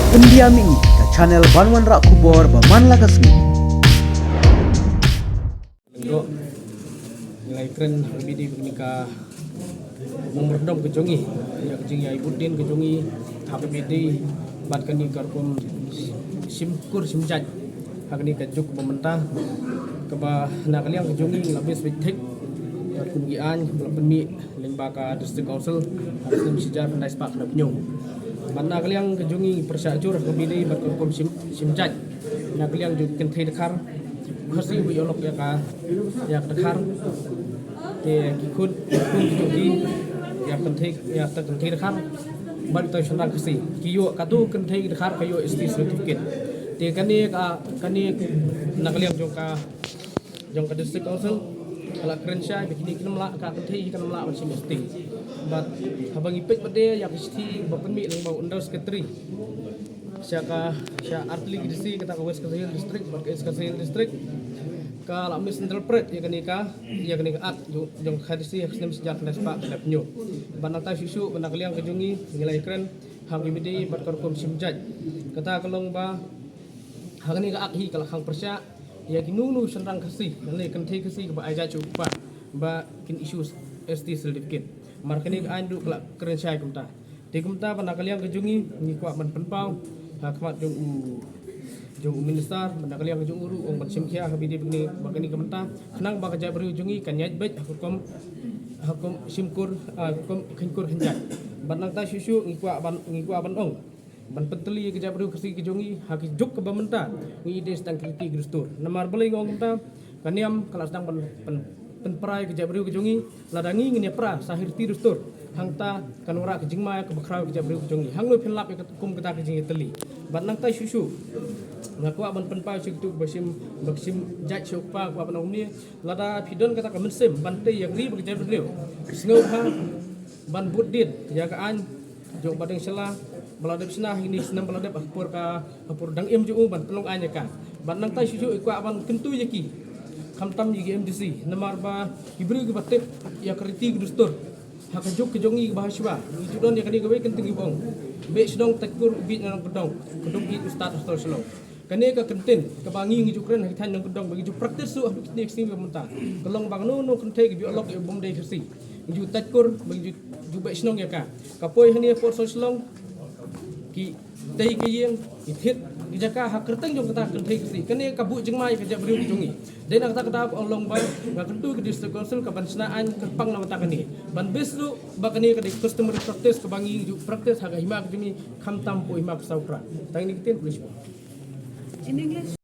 Pendiami ke channel Banwan Rak Kubor Baman Lakasmi. Untuk nilai keren BD bernikah memerdom kejongi ya kejongi Ibuddin kejongi HPBD bat kani karpum simkur simjat hakni kejuk pemerintah keba nakaliang kejongi labis bitik kemudian pelapeni lembaga district council harus sejarah pandai sepak na penyung mana kaliang kejongi persajur BD bat karpum simjat nakaliang juk kentai dekar khasi biolog ya dekar te kikut kejongi ya kentai dekar ban to senang kasi kiyo katu kentai dekar kayo isti certificate te kani nakaliang jong ka district council ala kerensya bikini kinamla ka kentai kinamla macam isti but habang ipit pade ya isti bapenmi lang mau under secretary siaka artli disi kata ka west kasihil district bat kasihil district ka lamis interpret ya kani ka at jong khadisi khnem sejak naspa lapnyo banata susu banakliang kejongi ngilai keren hang imidi bat korkom simjaj kata kalong ba hangni ka akhi kala hang persya ya kinunu senrang kasi nalai kentai kasi ka aja chupa ba kin issues ST certificate markani ka andu kala keren syai kumta di kumta banakliang kejongi ni kwa ban penpau hakmat jong minister banakliang jong uru ong bersimkia habidi begini bagani kementa kenang baka jabri jungi kanyat bet hukum simkur hukum kinkur henjat banang ta susu ngikwa ban ong ban penteli ke jabri kasi kejongi haki juk ke bamenta ngi ide stang kriti gustur namar beling ong ta kaniam kala sedang penperai ke jabri kejongi ladangi ngini pra sahir ti gustur hangta kanura ke jingma ke bakrau ke jabri kejongi hanglo penlap ke kum kita ke jingi teli banang ta susu ngaku aban penpa situ basim jaj sopa ku aban umni lada pidon kata ka mensim bante yang ri bekerja beliau sengau ha ban buddin ya kaan jong badeng sela baladep senah ini senam baladep apur dang em ju ban pelong anya ka ban nang tai susu ku aban kentu yaki kamtam yigi MDC namar ba ibru ke batep ya kriti gustur hakajuk kejongi bahaswa itu don ya kani gawe kenting ibong be sedong tekur bi nang kedong i ustad astol selo kani ka kentin kebangi ngi jukren hitan nang kedong bagi ju praktis su abik ni sing pemerintah kelong bang no kentai bi olok ya bom dei kersi ju tekur bagi ju be sedong ya ka kapoi hani for selong ki tei ke yang ithit jaka hak kerteng jong kata kentai kersi kani ka bu jengmai ka jabri jungi den kata olong ba ga kentu ke district council ka bansenaan ke pang na mata kani ban beslu ba kani ka customer practice ke bangi ju practice haga hima ke jungi kham tam po hima saupra tang ni kitin police in English.